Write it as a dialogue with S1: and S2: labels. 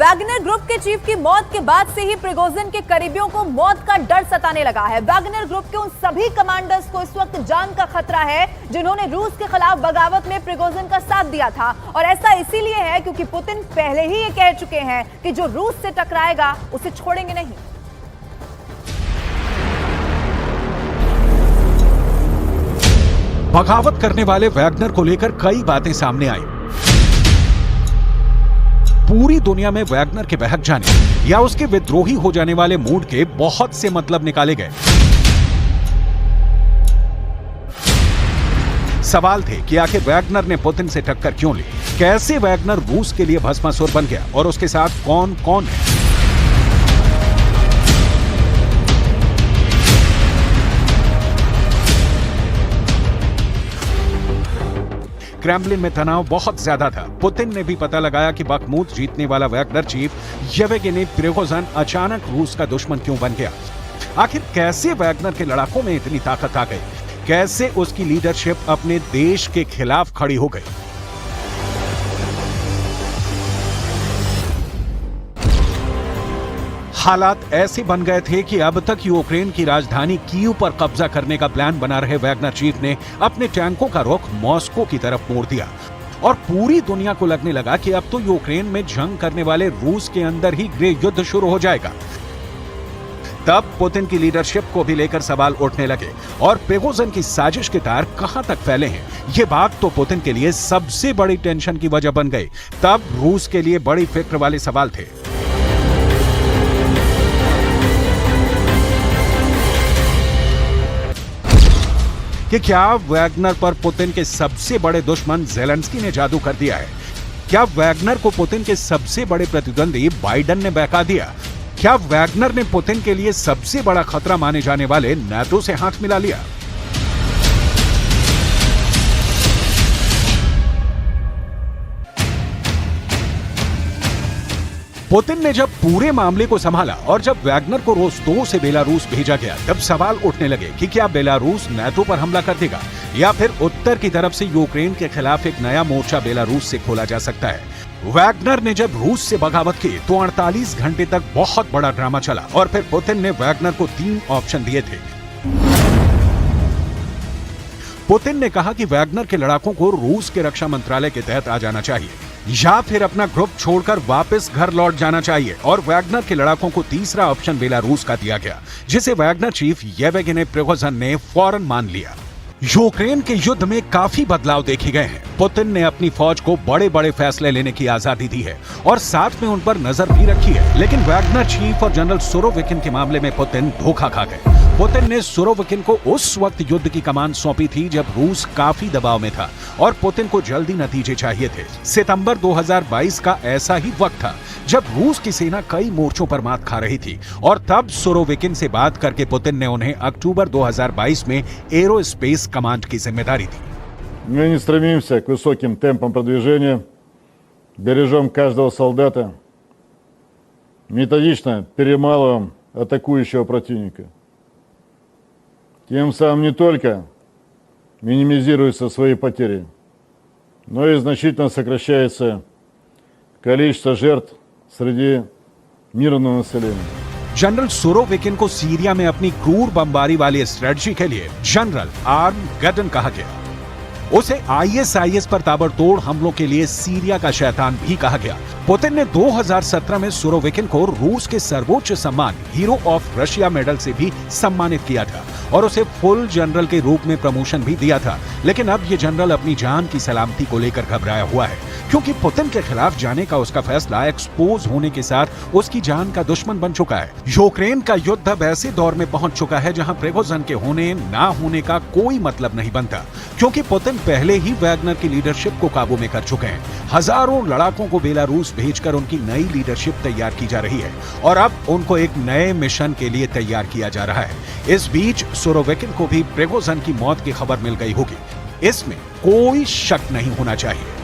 S1: Wagner group के chief की मौत के बाद से ही प्रिगोजिन के करीबियों को मौत का डर सताने लगा है। वैगनर ग्रुप के उन सभी कमांडर्स को इस वक्त जान का खतरा है जिन्होंने रूस के खिलाफ बगावत में प्रिगोजिन का साथ दिया था, और ऐसा इसीलिए है क्योंकि पुतिन पहले ही ये कह चुके हैं कि जो रूस से टकराएगा उसे छोड़ेंगे नहीं।
S2: बगावत करने वाले वैगनर को लेकर कई बातें सामने आई। पूरी दुनिया में वैगनर के बहक जाने या उसके विद्रोही हो जाने वाले मूड के बहुत से मतलब निकाले गए। सवाल थे कि आखिर वैगनर ने पुतिन से टक्कर क्यों ली, कैसे वैगनर रूस के लिए भस्मासुर बन गया और उसके साथ कौन कौन है। क्रेमलिन में तनाव बहुत ज्यादा था। पुतिन ने भी पता लगाया कि बखमूत जीतने वाला वैगनर चीफ येवगेनी प्रिगोजिन अचानक रूस का दुश्मन क्यों बन गया। आखिर कैसे वैगनर के लड़ाकों में इतनी ताकत आ गई, कैसे उसकी लीडरशिप अपने देश के खिलाफ खड़ी हो गई। हालात ऐसे बन गए थे कि अब तक यूक्रेन की राजधानी कीव पर कब्जा करने का प्लान बना रहे वैगनर चीफ ने अपने टैंकों का रुख मॉस्को की तरफ मोड़ दिया और पूरी दुनिया को लगने लगा कि अब तो यूक्रेन में जंग करने वाले रूस के अंदर ही गृह युद्ध शुरू हो जाएगा। तब पुतिन की लीडरशिप को भी लेकर सवाल उठने लगे और प्रिगोजिन की साजिश के तार कहां तक फैले हैं, ये बात तो पुतिन के लिए सबसे बड़ी टेंशन की वजह बन गई। तब रूस के लिए बड़ी फिक्र वाले सवाल थे। कि क्या वैगनर पर पुतिन के सबसे बड़े दुश्मन ज़ेलेंस्की ने जादू कर दिया है? क्या वैगनर को पुतिन के सबसे बड़े प्रतिद्वंदी बाइडेन ने बहका दिया? क्या वैगनर ने पुतिन के लिए सबसे बड़ा खतरा माने जाने वाले नाटो से हाथ मिला लिया? पुतिन ने जब पूरे मामले को संभाला और जब वैगनर को रोस्तोव से बेलारूस भेजा गया, तब सवाल उठने लगे कि क्या बेलारूस नाटो पर हमला कर देगा या फिर उत्तर की तरफ से यूक्रेन के खिलाफ एक नया मोर्चा बेलारूस से खोला जा सकता है। वैगनर ने जब रूस से बगावत की तो 48 घंटे तक बहुत बड़ा ड्रामा चला और फिर पुतिन ने वैगनर को 3 ऑप्शन दिए थे। पुतिन ने कहा कि वैगनर के लड़ाकों को रूस के रक्षा मंत्रालय के तहत आ जाना चाहिए या फिर अपना ग्रुप छोड़कर वापस घर लौट जाना चाहिए, और वैगनर के लड़ाकों को तीसरा ऑप्शन बेलारूस का दिया गया, जिसे वैगनर चीफ येवगेनी प्रिगोजिन ने फौरन मान लिया। यूक्रेन के युद्ध में काफी बदलाव देखे गए हैं। पुतिन ने अपनी फौज को बड़े बड़े फैसले लेने की आजादी दी है और साथ में उन पर नजर भी रखी है, लेकिन वैगनर चीफ और जनरल सुरोविकिन के मामले में पुतिन धोखा खा गए। पुतिन ने सुरोविकिन को उस वक्त युद्ध की कमान सौंपी थी जब रूस काफी दबाव में था और पुतिन को जल्दी नतीजे चाहिए थे। सितंबर 2022 का ऐसा ही वक्त था जब रूस की सेना कई मोर्चों पर मात खा रही थी और तब सुरोविकिन से बात करके पुतिन ने उन्हें अक्टूबर 2022 में एरोस्पेस कमांड की जिम्मेदारी दी।
S3: Мы не стремимся к высоким темпам продвижения, бережем каждого солдата, методично перемалываем атакующего противника. Тем самым не только минимизируются свои потери, но и значительно сокращается количество жертв среди мирного населения.
S2: जनरल सुरोविकिन को सीरिया में अपनी क्रूर बमबारी वाली स्ट्रेटजी के लिए जनरल आर्मगेडन कहा गया। उसे आईएसआईएस पर ताबड़तोड़ हमलों के लिए सीरिया का शैतान भी कहा गया। पुतिन ने 2017 में सुरोविकिन को रूस के सर्वोच्च सम्मान हीरो ऑफ रशिया मेडल से भी सम्मानित किया था और उसे फुल जनरल के रूप में प्रमोशन भी दिया था, लेकिन अब ये जनरल अपनी जान की सलामती को लेकर घबराया हुआ है क्योंकि पुतिन के खिलाफ जाने का उसका फैसला एक्सपोज होने के साथ उसकी जान का दुश्मन बन चुका है। यूक्रेन का युद्ध अब ऐसे दौर में पहुंच चुका है जहां प्रिगोजिन के होने ना होने का कोई मतलब नहीं बनता, क्योंकि पुतिन पहले ही वैगनर की लीडरशिप को काबू में कर चुके हैं। हजारों लड़ाकों को बेलारूस भेजकर उनकी नई लीडरशिप तैयार की जा रही है और अब उनको एक नए मिशन के लिए तैयार किया जा रहा है। इस बीच सुरोविकिन को भी प्रिगोजिन की मौत की खबर मिल गई होगी, इसमें कोई शक नहीं होना चाहिए।